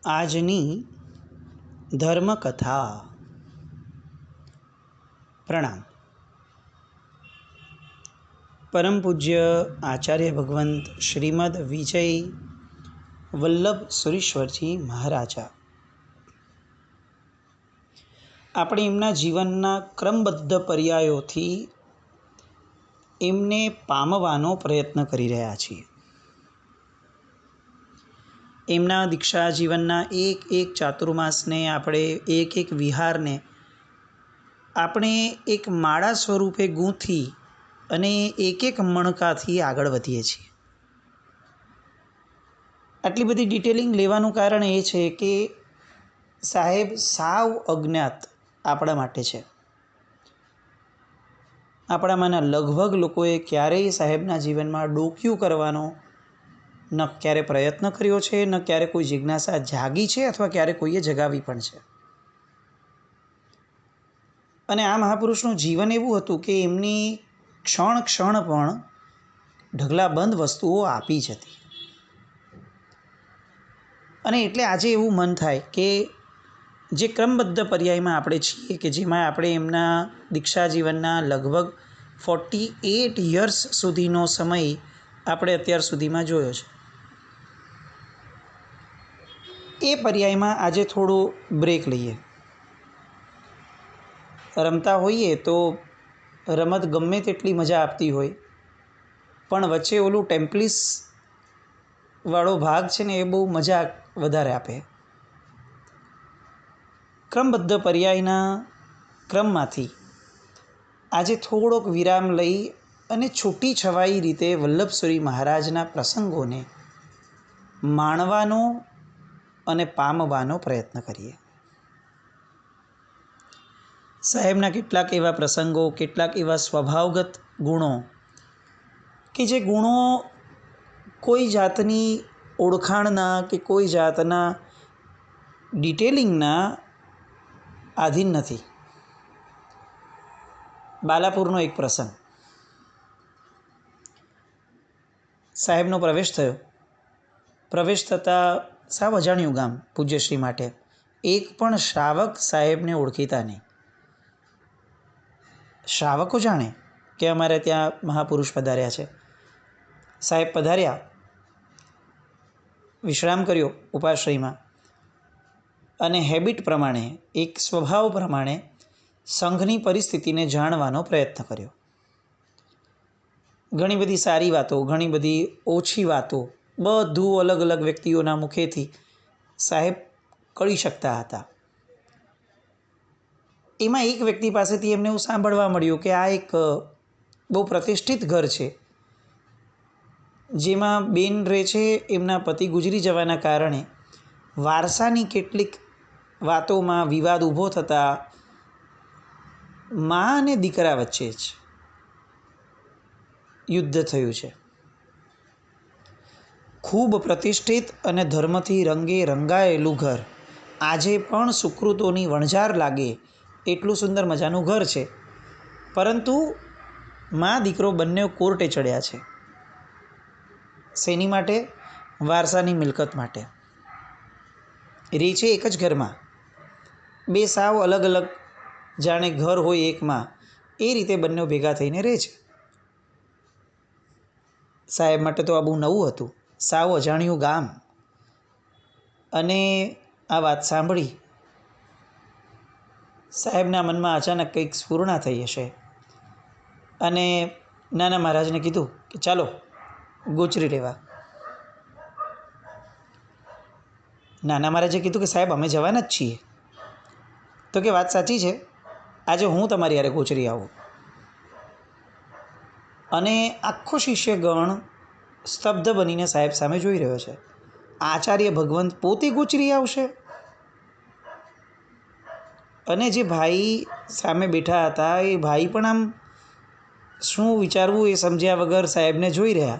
આજની ધર્મકથા. પ્રણામ. પરમ પૂજ્ય આચાર્ય ભગવંત શ્રીમદ વિજય વલ્લભ સુરીશ્વરજી મહારાજા આપણે એમના જીવનના ક્રમબદ્ધ પર્યાયોથી એમને પામવાનો પ્રયત્ન કરી રહ્યા છીએ. એમના દીક્ષા જીવનના એક એક ચાતુર્માસને આપણે એક વિહારને આપણે એક માળા સ્વરૂપે ગૂંથી અને એક મણકાથી આગળ વધીએ છીએ. આટલી બધી ડિટેલિંગ લેવાનું કારણ એ છે કે સાહેબ સાવ અજ્ઞાત આપણા માટે છે. આપણામાંના લગભગ લોકોએ ક્યારેય સાહેબના જીવનમાં ડોકિયું કરવાનો ન ક્યારે પ્રયત્ન કર્યો છે, ન ક્યારે કોઈ જિજ્ઞાસા જાગી છે, અથવા ક્યારે કોઈએ જગાવી પણ છે. અને આ મહાપુરુષનું જીવન એવું હતું કે એમની ક્ષણ ક્ષણ પણ ઢગલાબંધ વસ્તુઓ આપી જ હતી. અને એટલે આજે એવું મન થાય કે જે ક્રમબદ્ધ પર્યાયમાં આપણે છીએ, કે જેમાં આપણે એમના દીક્ષા જીવનના લગભગ 48 યર્સ સુધીનો સમય આપણે અત્યાર સુધીમાં જોયો છે. એ પર્યાયમાં આજે થોડો બ્રેક લઈએ. રમતા હોઈએ તો રમત ગમે તેટલી મજા આપતી હોય, પણ વચ્ચે ઓલું ટેમ્પલિસ વાળો ભાગ છે ને, એ બહુ મજા વધારે આપે. ક્રમબદ્ધ પર્યાયના ક્રમમાંથી આજે થોડોક વિરામ લઈ અને છૂટી છવાઈ રીતે વલ્લભસુરી મહારાજના પ્રસંગોને માણવાનો અને પામવાનો પ્રયત્ન કરીએ. સાહેબના કેટલાક એવા પ્રસંગો, કેટલાક એવા સ્વભાવગત ગુણો કે જે ગુણો કોઈ જાતની ઓળખાણના કે કોઈ જાતના ડિટેલિંગના આધીન નથી. બાલાપુરનો એક પ્રસંગ. સાહેબનો પ્રવેશ થયો. પ્રવેશ થતાં સાવ અજાણ્યું ગામ પૂજ્યશ્રી માટે. એક પણ શ્રાવક સાહેબને ઓળખીતા નહીં. શ્રાવકો જાણે કે અમારે ત્યાં મહાપુરુષ પધાર્યા છે. સાહેબ પધાર્યા, વિશ્રામ કર્યો ઉપાશ્રયમાં, અને હેબિટ પ્રમાણે, એક સ્વભાવ પ્રમાણે સંઘની પરિસ્થિતિને જાણવાનો પ્રયત્ન કર્યો. ઘણી બધી સારી વાતો, ઘણી બધી ઓછી વાતો, બધું અલગ અલગ વ્યક્તિઓના મુખેથી સાહેબ કરી શકતા હતા. એમાં એક વ્યક્તિ પાસેથી એમને એવું સાંભળવા મળ્યું કે આ એક બહુ પ્રતિષ્ઠિત ઘર છે, જેમાં બેન રહે છે. એમના પતિ ગુજરી જવાના કારણે વારસાની કેટલીક વાતોમાં વિવાદ ઊભો થતાં મા અને દીકરા વચ્ચે જ યુદ્ધ થયું છે. ખૂબ પ્રતિષ્ઠિત અને ધર્મથી રંગે રંગાયેલું ઘર, આજે પણ સુકૃતોની વણઝાર લાગે એટલું સુંદર મજાનું ઘર છે. પરંતુ મા દીકરો બંને કોર્ટે ચડ્યા છે. શેની માટે? વારસાની મિલકત માટે. રહે છે એક જ ઘરમાં, બે સાવ અલગ અલગ, જાણે ઘર હોય એકમાં, એ રીતે બંને ભેગા થઈને રહે છે. સાહેબ માટે તો આ બહુ નવું હતું, સાવ અજાણ્યું ગામ. અને આ વાત સાંભળી સાહેબના મનમાં અચાનક કંઈક સ્ફૂર્ણા થઈ હશે, અને નાના મહારાજને કીધું કે ચાલો ગોચરી લેવા. નાના મહારાજે કીધું કે સાહેબ અમે જવાના જ છીએ. તો કે વાત સાચી છે, આજે હું તમારી હારે ગોચરી આવું. અને આખો શિષ્યગણ સ્તબ્ધ બનીને સાહેબ સામે જોઈ રહ્યો છે. આચાર્ય ભગવંત પોતે ગોચરી આવશે? અને જે ભાઈ સામે બેઠા હતા, એ ભાઈ પણ આમ શું વિચારવું એ સમજ્યા વગર સાહેબને જોઈ રહ્યા.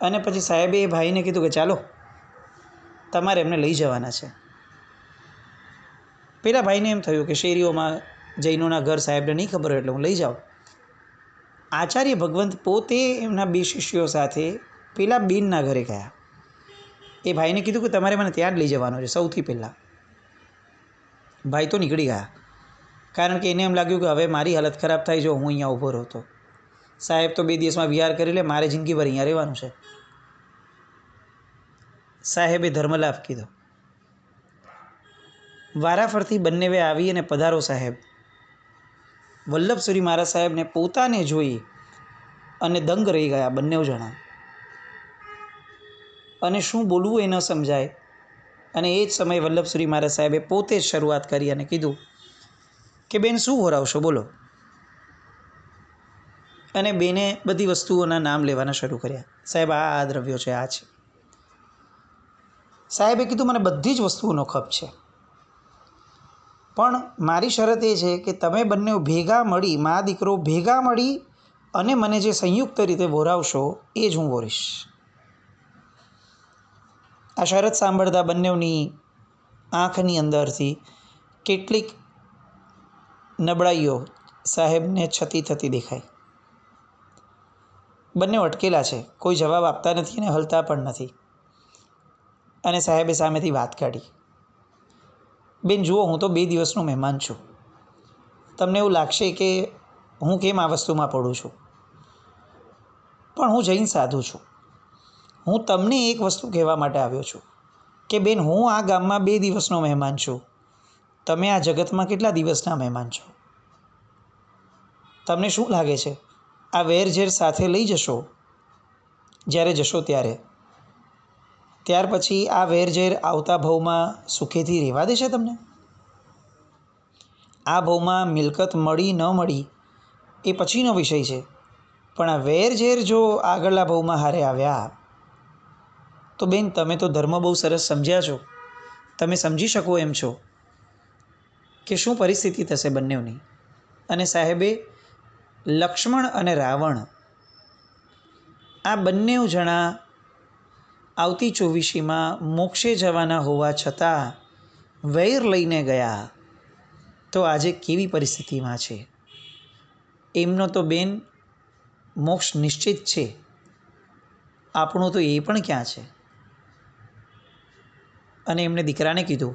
અને પછી સાહેબે એ ભાઈને કીધું કે ચાલો તમારે એમને લઈ જવાના છે. પેલા ભાઈને એમ થયું કે શેરીઓમાં જૈનોના ઘર સાહેબને નહીં ખબર હોય એટલે હું લઈ જાઉં. આચાર્ય ભગવંત પોતે એમના બે શિષ્યો સાથે પેલા બેનના ઘરે ગયા. એ ભાઈને કીધું કે તમારે મને ત્યાં જ લઈ જવાનો છે સૌથી પહેલાં. ભાઈ તો નીકળી ગયા, કારણ કે એને એમ લાગ્યું કે હવે મારી હાલત ખરાબ થાય જો હું અહીંયા ઊભો રહું તો. સાહેબ તો 2 દિવસમાં વિહાર કરી લે, મારે જિંદગીભર અહીંયા રહેવાનું છે. સાહેબે ધર્મલાભ કીધો. વારાફરતી બંનેવે આવી અને પધારો સાહેબ. વલ્લભસુરી મહારાજ સાહેબને પોતાને જોઈ અને દંગ રહી ગયા બંને જણા, અને શું બોલવું એ ન સમજાય. અને એ જ સમયે વલ્લભસુરી મહારાજ સાહેબે પોતે જ શરૂઆત કરી અને કીધું કે બેન શું હોરાવશો બોલો. અને બેને બધી વસ્તુઓના નામ લેવાના શરૂ કર્યા. સાહેબ આ દ્રવ્યો છે, આ છે. સાહેબે કીધું મને બધી જ વસ્તુઓનો ખપ છે, પણ મારી શરત એ છે કે તમે બંને ભેગા મળી, મા દીકરો ભેગા મળી અને મને જે સંયુક્ત રીતે વોરાવશો એ જ હું વોરીશ. આ શરત સાંભળતા બંનેની આંખની અંદરથી કેટલીક નબળાઈઓ સાહેબને છતી થતી દેખાય. બંને અટકેલા છે, કોઈ જવાબ આપતા નથી અને હલતા પણ નથી. અને સાહેબે સામેથી વાત કાઢી, બેન જુઓ હું તો 2 દિવસનો મહેમાન છું. તમને એવું લાગશે કે હું કેમ આ વસ્તુમાં પડું છું, પણ હું જૈન સાધુ છું. હું તમને એક વસ્તુ કહેવા માટે આવ્યો છું કે બેન હું આ ગામમાં 2 દિવસનો મહેમાન છું, તમે આ જગતમાં કેટલા દિવસના મહેમાન છો. તમને શું લાગે છે આ વેરઝેર સાથે લઈ જશો જ્યારે જશો ત્યારે, ત્યાર પછી આ વેરઝેર આવતા ભવમાં સુખેથી રહેવા દેશે તમને? આ ભવમાં મિલકત મળી ન મળી એ પછીનો વિષય છે, પણ આ વેરઝેર જો આગળના ભવમાં હારે આવ્યા તો બેન તમે તો ધર્મ બહુ સરસ સમજ્યા છો, તમે સમજી શકો એમ છો કે શું પરિસ્થિતિ થશે બંનેની. અને સાહેબે લક્ષ્મણ અને રાવણ આ બંને જણા આવતી 24મીમાં મોક્ષે જવાના હોવા છતાં વૈર લઈને ગયા તો આજે કેવી પરિસ્થિતિમાં છે. એમનો તો બેન મોક્ષ નિશ્ચિત છે, આપણું તો એ પણ ક્યાં છે. અને એમણે દીકરાને કીધું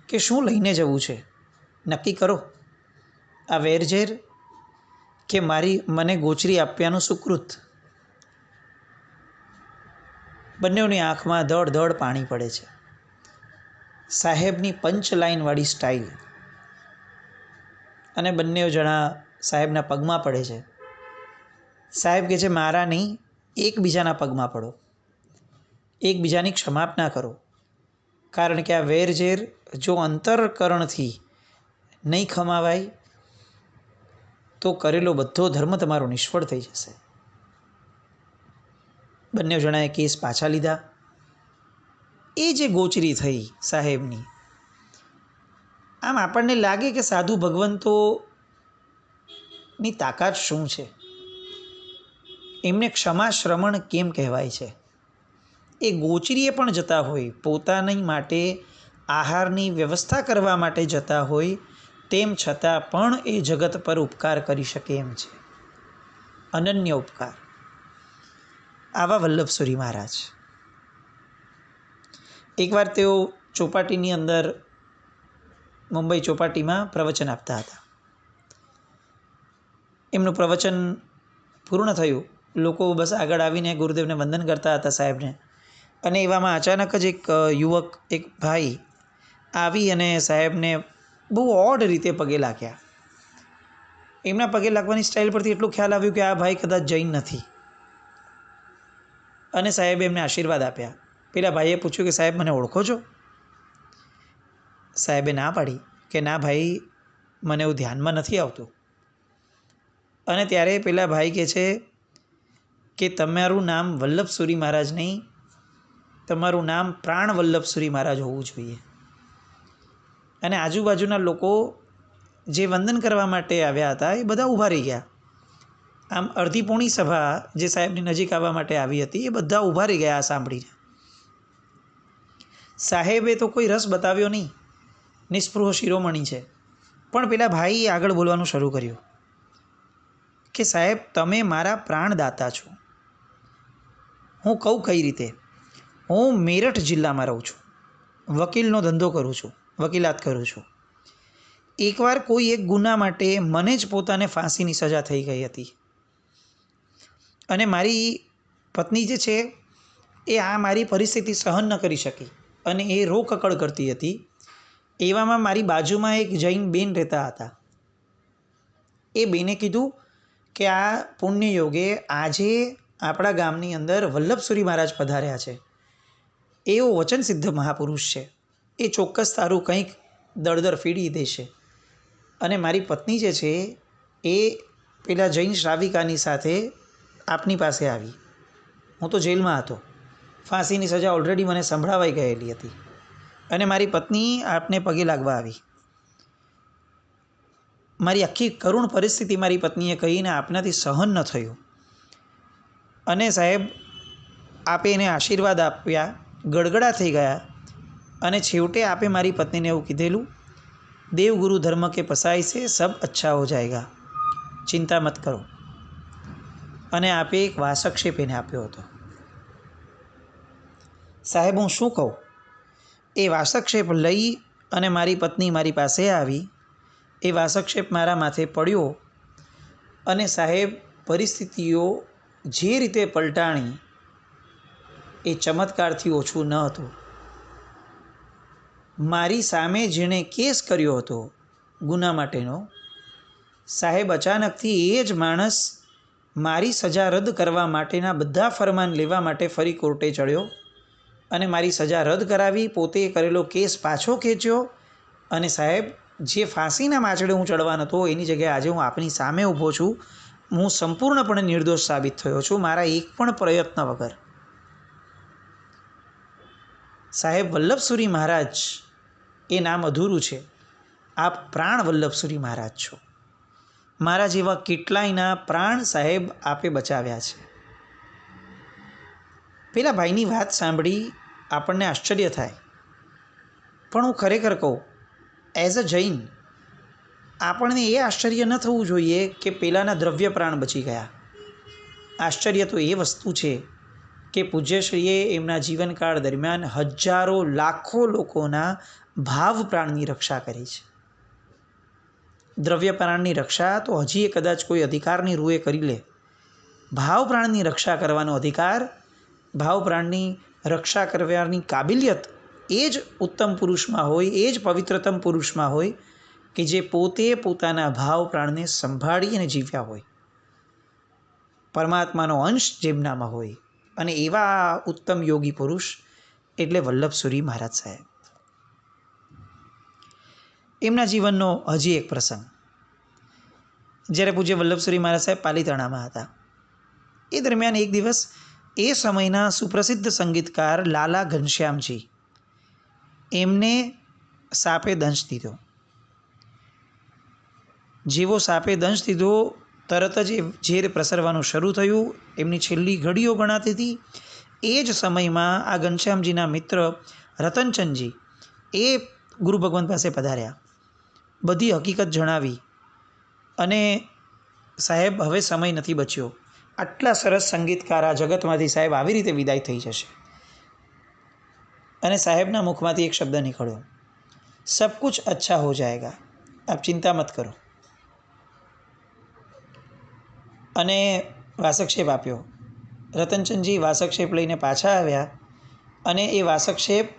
કે શું લઈને જવું છે, નક્કી કરો, આ વેરઝેર કે મને ગોચરી આપ્યાનું સુકૃત. બંનેની આંખમાં ધડ ધડ પાણી પડે છે. સાહેબની પંચ લાઈનવાળી સ્ટાઇલ, અને બંને જણા સાહેબના પગમાં પડે છે. સાહેબ કહે છે મારા નહીં, એકબીજાના પગમાં પડો, એકબીજાની ક્ષમાપના કરો, કારણ કે આ વેરઝેર જો અંતરકરણથી નહીં ખમાવાય તો કરેલો બધો ધર્મ તમારો નિષ્ફળ થઈ જશે. બંને જણાએ કેસ પાછા લીધા. એ જે ગોચરી થઈ સાહેબની, આમ આપણને લાગે કે સાધુ ભગવંતોની તાકાત શું છે, એમને ક્ષમા શ્રમણ કેમ કહેવાય છે. એ ગોચરીએ પણ જતા હોય, પોતાની માટે આહારની વ્યવસ્થા કરવા માટે જતા હોય, તેમ છતાં પણ એ જગત પર ઉપકાર કરી શકે એમ છે, અનન્ય ઉપકાર. આવા વલ્લભસુરી મહારાજ. એકવાર તેઓ ચોપાટીની અંદર, મુંબઈ ચોપાટીમાં પ્રવચન આપતા હતા. એમનું પ્રવચન પૂર્ણ થયું, લોકો બસ આગળ આવીને ગુરુદેવને વંદન કરતા હતા સાહેબને. અને એવામાં અચાનક જ એક યુવક, એક ભાઈ આવી અને સાહેબને બહુ ઓડ રીતે પગે લાગ્યા. એમના પગે લાગવાની સ્ટાઇલ પરથી એટલું ખ્યાલ આવ્યું કે આ ભાઈ કદાચ જૈન નથી. અને સાહેબે એમને આશીર્વાદ આપ્યા. પેલા ભાઈએ પૂછ્યું કે સાહેબ મને ઓળખો છો? સાહેબે ના પાડી કે ના ભાઈ, મને એવું ધ્યાનમાં નથી આવતું. અને ત્યારે પેલા ભાઈ કહે છે કે તમારું નામ વલ્લભસુરી મહારાજ નહીં, તમારું નામ પ્રાણ વલ્લભસુરી મહારાજ હોવું જોઈએ. અને આજુબાજુના લોકો જે વંદન કરવા માટે આવ્યા હતા એ બધા ઊભા રહી ગયા. આમ અડધી પોણી સભા જે સાહેબની નજીક આવવા માટે આવી હતી એ બધા ઊભા રહી ગયા આ સાંભળીને. સાહેબે તો કોઈ રસ બતાવ્યો નહીં, નિસ્પૃહ શિરોમણી છે. પણ પેલા ભાઈએ આગળ બોલવાનું શરૂ કર્યું કે સાહેબ તમે મારા પ્રાણદાતા છો. હું કહું કઈ રીતે, હું મેરઠ જિલ્લામાં રહું છું, વકીલનો ધંધો કરું છું, વકીલાત કરું છું. એકવાર કોઈ એક ગુના માટે મને જ પોતાને ફાંસીની સજા થઈ ગઈ હતી અને મારી પત્ની જે છે એ આ મારી પરિસ્થિતિ સહન ન કરી શકી અને એ રોકકળ કરતી હતી. એવામાં મારી બાજુમાં એક જૈન બેન રહેતા હતા. એ બેને કીધું કે આ પુણ્ય યોગે આજે આપણા ગામની અંદર વલ્લભસુરી મહારાજ પધાર્યા છે. એવો વચનસિદ્ધ મહાપુરુષ છે, એ ચોક્કસ તારું કંઈક દળદર ફેડી દેશે. અને મારી પત્ની જે છે એ પેલા જૈન શ્રાવિકાની સાથે આપની પાસે આવી. હું તો જેલમાં હતો, ફાંસીની સજા ઓલરેડી મને સંભળાવાઈ ગયેલી હતી અને મારી પત્ની આપને પગે લાગવા આવી. મારી આખી કરુણ પરિસ્થિતિ મારી પત્નીએ કહીને આપનાથી સહન ન થયું અને સાહેબ આપે એને આશીર્વાદ આપ્યા, ગડગડા થઈ ગયા અને છેવટે આપે મારી પત્નીને એવું કીધેલું, દેવ ગુરુ ધર્મ કે પસાઈ સે સબ અચ્છા હો જાયગા, ચિંતા મત કરો. અને આપે એક વાસક્ષેપ એને આપ્યો હતો. સાહેબ હું શું કહું, એ વાસક્ષેપ લઈ અને મારી પત્ની મારી પાસે આવી. એ વાસક્ષેપ મારા માથે પડ્યો અને સાહેબ પરિસ્થિતિઓ જે રીતે પલટાણી એ ચમત્કારથી ઓછું ન હતું. મારી સામે જેણે કેસ કર્યો હતો ગુના માટેનો, સાહેબ અચાનકથી એ જ માણસ મારી સજા રદ કરવા માટેના બધા ફરમાન લેવા માટે ફરી કોર્ટે ચડ્યો અને મારી સજા રદ કરાવી, પોતે કરેલો કેસ પાછો ખેંચ્યો અને સાહેબ જે ફાંસીના માચડે હું ચડવાનો હતો એની જગ્યાએ આજે હું આપની સામે ઊભો છું. હું સંપૂર્ણપણે નિર્દોષ સાબિત થયો છું, મારા એક પણ પ્રયત્ન વગર. સાહેબ વલ્લભસુરી મહારાજ એ નામ અધૂરું છે, આપ પ્રાણ વલ્લભસુરી મહારાજ છો. મારા જેવા કેટલાયના પ્રાણ સાહેબ આપે બચાવ્યા છે. પેલા ભાઈની વાત સાંભળી આપણને આશ્ચર્ય થાય, પણ હું ખરેખર કહું, એઝ અ જૈન આપણને એ આશ્ચર્ય ન થવું જોઈએ કે પેલાના દ્રવ્ય પ્રાણ બચી ગયા. આશ્ચર્ય તો એ વસ્તુ છે કે પૂજ્યશ્રીએ એમના જીવનકાળ દરમિયાન હજારો લાખો લોકોના ભાવ પ્રાણની રક્ષા કરી છે. દ્રવ્ય પ્રાણની રક્ષા તો હજી કદાચ કોઈ અધિકારની રૂએ કરી લે. ભાવ પ્રાણની રક્ષા કરવાનો અધિકાર, ભાવ પ્રાણની રક્ષા કરવાની કાબિલિયત એ જ ઉત્તમ પુરુષમાં હોય, એ જ પવિત્રતમ પુરુષમાં હોય કે જે પોતે પોતાના ભાવ પ્રાણને સંભાળી અને જીવ્યા હોય, પરમાત્માનો અંશ જેમનામાં હોય. અને એવા ઉત્તમ યોગી પુરુષ એટલે વલ્લભસુરી મહારાજ સાહેબ. એમના જીવનનો હજી એક પ્રસંગ, જ્યારે પૂજ્ય વલ્લભસુરી મહારાજ સાહેબ પાલીતાણામાં હતા એ દરમિયાન એક દિવસ એ સમયના સુપ્રસિદ્ધ સંગીતકાર લાલા ઘનશ્યામજી એમને સાપે દંશ દીધો. જેવો સાપે દંશ દીધો તરત જ એ ઝેર પ્રસરવાનું શરૂ થયું. એમની છેલ્લી ઘડીઓ ગણાતી હતી. એ જ સમયમાં આ ઘનશ્યામજીના મિત્ર રતનચંદજી એ ગુરુ ભગવંત પાસે પધાર્યા, બધી હકીકત જણાવી અને સાહેબ હવે સમય નથી બચ્યો, આટલા સરસ સંગીતકાર આ જગતમાંથી સાહેબ આવી રીતે વિદાય થઈ જશે. અને સાહેબના મુખમાંથી એક શબ્દ નીકળ્યો, સબ કુછ અચ્છા હો જાયગા, આપ ચિંતા મત કરો. અને વાસક્ષેપ આપ્યો. રતનચંદજી વાસક્ષેપ લઈને પાછા આવ્યા અને એ વાસક્ષેપ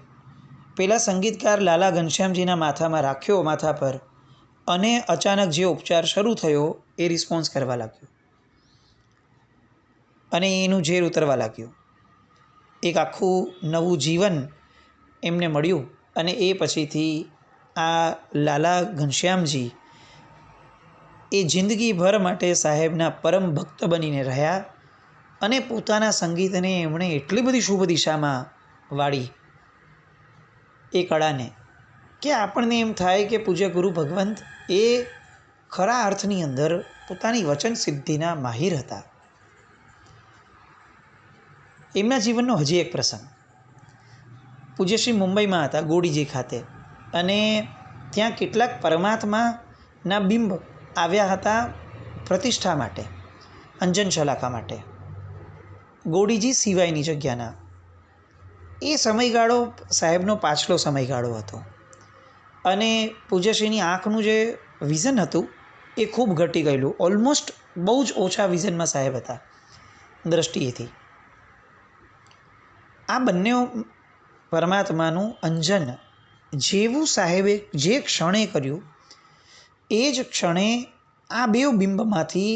પેલા સંગીતકાર લાલા ઘનશ્યામજીના માથામાં રાખ્યો, માથા પર, અને અચાનક જે ઉપચાર શરૂ થયો એ રિસ્પોન્સ કરવા લાગ્યો અને એનું ઝેર ઉતરવા લાગ્યું. એક આખું નવું જીવન એમને મળ્યું અને એ પછીથી આ લાલા ઘનશ્યામજી એ જિંદગીભર માટે સાહેબના પરમ ભક્ત બનીને રહ્યા અને પોતાના સંગીતને એમણે એટલી બધી શુભ દિશામાં વાળી એ કળાને કે આપણને એમ થાય કે પૂજ્ય ગુરુ ભગવંત એ ખરા અર્થની અંદર પોતાની વચન સિદ્ધિના માહિર હતા. એમના જીવનનો હજી એક પ્રસંગ, પૂજ્યશ્રી મુંબઈમાં હતા ગોડીજી ખાતે, અને ત્યાં કેટલાક પરમાત્માના બિંબ આવ્યા હતા પ્રતિષ્ઠા માટે, અંજન શલાકા માટે, ગોડીજી સિવાયની જગ્યાના. એ સમયગાળો સાહેબનો પાછલો સમયગાળો હતો અને પૂજ્યશ્રીની આંખનું જે વિઝન હતું એ ખૂબ ઘટી ગયેલું. ઓલમોસ્ટ બહુ જ ઓછા વિઝનમાં સાહેબ હતા દ્રષ્ટિએથી. આ બંને પરમાત્માનું અંજન જેવું સાહેબે જે ક્ષણે કર્યું એ જ ક્ષણે આ બે બિંબમાંથી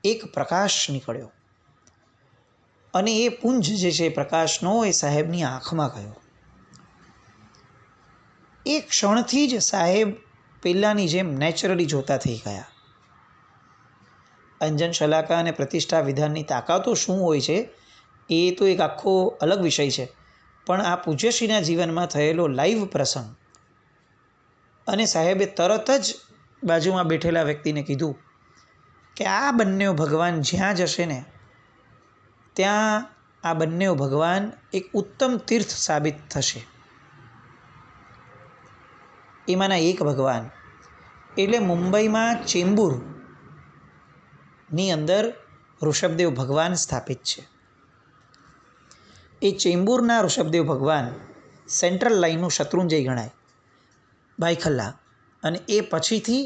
એક પ્રકાશ નીકળ્યો અને એ પુંજ જે છે પ્રકાશનો એ સાહેબની આંખમાં ગયો. એ ક્ષણથી જ સાહેબ પહેલાંની જેમ નેચરલી જોતા થઈ ગયા. અંજન શલાકા અને પ્રતિષ્ઠા વિધાનની તાકાતો શું હોય છે એ તો એક આખો અલગ વિષય છે, પણ આ પૂજ્યશ્રીના જીવનમાં થયેલો લાઈવ પ્રસંગ અને સાહેબે તરત જ બાજુમાં બેઠેલા વ્યક્તિને કીધું કે આ બંને ભગવાન જ્યાં જશે ને ત્યાં આ બંને ભગવાન એક ઉત્તમ તીર્થ સાબિત થશે. એમાંના એક ભગવાન એટલે મુંબઈમાં ચેમ્બુરની અંદર ઋષભદેવ ભગવાન સ્થાપિત છે. એ ચેમ્બુરના ઋષભદેવ ભગવાન સેન્ટ્રલ લાઇનનું શત્રુંજય ગણાય, ભાઈખલ્લા, અને એ પછીથી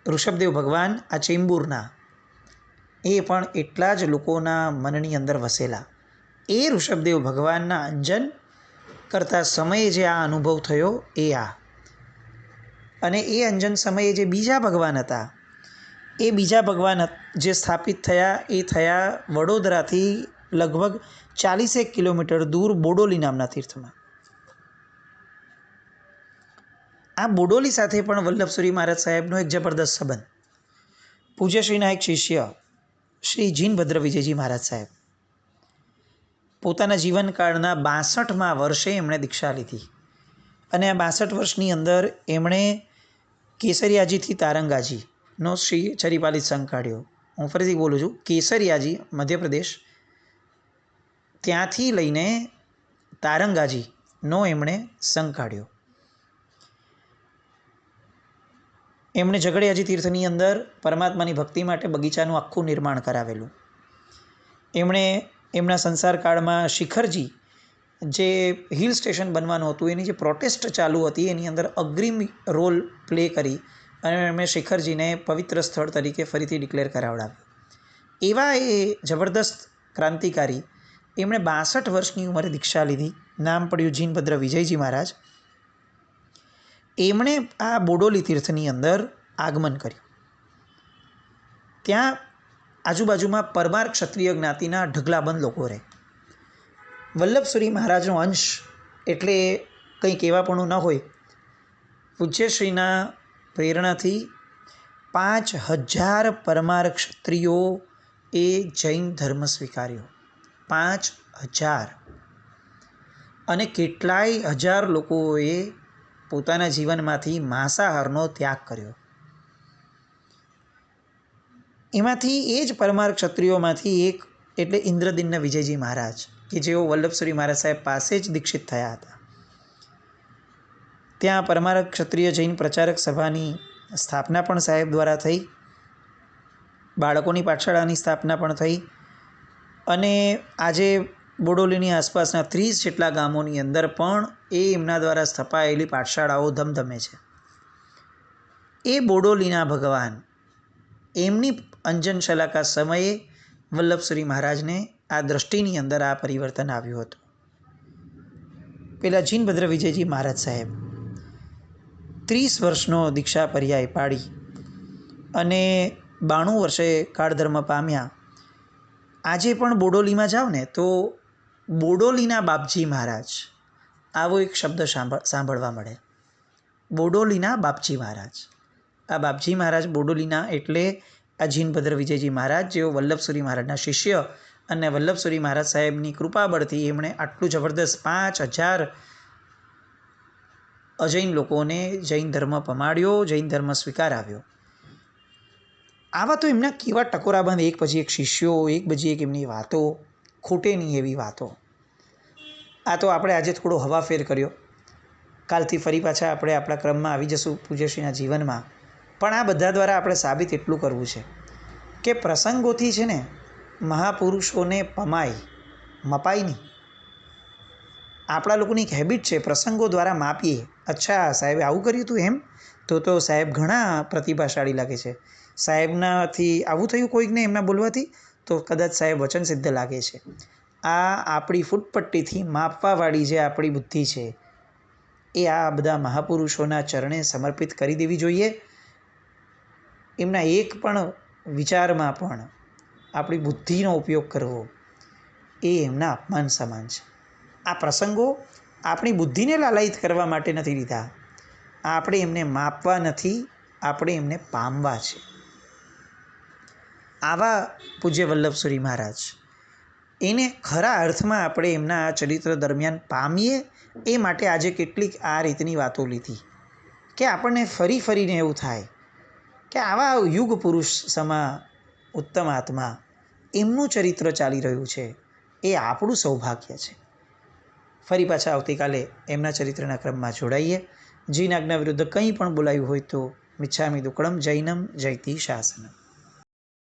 ઋષભદેવ ભગવાન આ ચેમ્બુરના એ પણ એટલા જ લોકોના મનની અંદર વસેલા. એ ઋષભદેવ ભગવાનના અંજન કરતા સમયે જે આ અનુભવ થયો એ આ, અને એ અંજન સમયે જે બીજા ભગવાન હતા એ બીજા ભગવાન જે સ્થાપિત થયા એ થયા વડોદરાથી લગભગ 40 કિલોમીટર દૂર બોડોલી નામના તીર્થમાં. આ બોડોલી સાથે પણ વલ્લભસુરી મહારાજ સાહેબનો એક જબરદસ્ત સંબંધ. પૂજ્યશ્રીના એક શિષ્ય શ્રી જીનભદ્ર વિજયજી મહારાજ સાહેબ પોતાના જીવનકાળના 62મા વર્ષે એમણે દીક્ષા લીધી અને આ 62 વર્ષની અંદર એમણે કેસરિયાજીથી તારંગાજીનો શ્રી ચરિપાલિત સંઘ કાઢ્યો. હું ફરીથી બોલું છું, કેસરિયાજી મધ્યપ્રદેશ ત્યાંથી લઈને તારંગાજીનો એમણે સંઘ કાઢ્યો. એમણે ઝઘડિયાજી તીર્થની અંદર પરમાત્માની ભક્તિ માટે બગીચાનું આખું નિર્માણ કરાવેલું. એમણે એમના સંસારકાળમાં શિખરજી જે હિલ સ્ટેશન બનવાનું હતું એની જે પ્રોટેસ્ટ ચાલુ હતી એની અંદર અગ્રીમ રોલ પ્લે કરી અને એમણે શિખરજીને પવિત્ર સ્થળ તરીકે ફરીથી ડિક્લેર કરાવડાવ્યું. એવા એ જબરદસ્ત ક્રાંતિકારી એમણે 62 વર્ષની ઉંમરે દીક્ષા લીધી. નામ પડ્યું જીનભદ્ર વિજયજી મહારાજ. એમણે આ બોડોલી તીર્થની અંદર આગમન કર્યું. ત્યાં આજુબાજુમાં પરમાર ક્ષત્રિય જ્ઞાતિના ઢગલાબંધ લોકો રહે. વલ્લભસુરી મહારાજનો અંશ એટલે કંઈ કહેવાપણું ન હોય. પૂજ્યશ્રીના પ્રેરણાથી 5000 પરમાર ક્ષત્રિયો એ જૈન ધર્મ સ્વીકાર્યો. 5000 અને કેટલાય હજાર લોકોએ પોતાના જીવનમાંથી માંસાહારનો ત્યાગ કર્યો. એમાંથી એ જ પરમાર ક્ષત્રિયોમાંથી એક એટલે ઇન્દ્રદિન્ન વિજયજી મહારાજ કે જેઓ વલ્લભસુરી મહારાજ સાહેબ પાસે જ દીક્ષિત થયા હતા. ત્યાં પરમાર ક્ષત્રિય જૈન પ્રચારક સભાની સ્થાપના પણ સાહેબ દ્વારા થઈ, બાળકોની પાઠશાળાની સ્થાપના પણ થઈ અને આજે બોડોલીની આસપાસના 30 જેટલા ગામોની અંદર પણ એ એમના દ્વારા સ્થપાયેલી પાઠશાળાઓ ધમધમે છે. એ બોડોલીના ભગવાન એમની અંજન શલાકા સમયે વલ્લભસુરી મહારાજને આ દ્રષ્ટિની અંદર આ પરિવર્તન આવ્યું હતું. પેલા જીનભદ્ર વિજયજી મહારાજ સાહેબ 30 વર્ષનો દીક્ષા પર્યાય પાડી અને 92 વર્ષે કાળધર્મ પામ્યા. આજે પણ બોડોલીમાં જાઓ ને તો બોડોલીના બાપજી મહારાજ આવો એક શબ્દ સાંભળવા મળે. બોડોલીના બાપજી મહારાજ. આ બાપજી મહારાજ બોડોલીના એટલે આ જીનભદ્ર વિજયજી મહારાજ જેઓ વલ્લભસુરી મહારાજના શિષ્ય અને વલ્લભસુરી મહારાજ સાહેબની કૃપાબળથી એમણે આટલું જબરદસ્ત 5000 અજૈન લોકોને જૈન ધર્મ પમાડ્યો, જૈન ધર્મ સ્વીકાર આવ્યો. આવા તો એમના કેવા ટકોરાબંધ, એક પછી એક શિષ્યો, એક પછી એક એમની વાતો, ખૂટે નહીં એવી વાતો. આ તો આપણે આજે થોડો હવાફેર કર્યો. કાલથી ફરી પાછા આપણે આપણા ક્રમમાં આવી જશું પૂજ્યશ્રીના જીવનમાં. પણ આ બધા દ્વારા આપણે સાબિત એટલું કરવું છે કે પ્રસંગોથી છે ને મહાપુરુષોને મપાય નહીં. આપણા લોકોની એક હેબિટ છે, પ્રસંગો દ્વારા માપીએ. અચ્છા સાહેબે આવું કર્યું હતું એમ, તો સાહેબ ઘણા પ્રતિભાશાળી લાગે છે. સાહેબનાથી આવું થયું કોઈકને એમના બોલવાથી, તો કદાચ સાહેબ વચન સિદ્ધ લાગે છે. આ આપણી ફૂટપટ્ટીથી માપવાવાળી જે આપણી બુદ્ધિ છે એ આ બધા મહાપુરુષોના ચરણે સમર્પિત કરી દેવી જોઈએ. એમના એક પણ વિચારમાં પણ આપણી બુદ્ધિનો ઉપયોગ કરવો એ એમના અપમાન સમાન છે. આ પ્રસંગો આપણી બુદ્ધિને લાલાયિત કરવા માટે નથી લીધા. આપણે એમને માપવા નથી, આપણે એમને પામવા છે. આવા પૂજ્ય વલ્લભસુરી મહારાજ, એને ખરા અર્થમાં આપણે એમના ચરિત્ર દરમિયાન પામીએ એ માટે આજે કેટલીક આ રીતની વાતો લીધી કે આપણને ફરીને એવું થાય કે આવા યુગ પુરુષ સમા ઉત્તમ આત્મા એમનું ચરિત્ર ચાલી રહ્યું છે, એ આપણું સૌભાગ્ય છે. ફરી પાછા આવતીકાલે એમના ચરિત્રના ક્રમમાં જોડાઈએ. જીન આજ્ઞા વિરુદ્ધ કંઈ પણ બોલાયું હોય તો મિચ્છામિ દુક્કડમ જૈનમ જયતિ શાસનમ.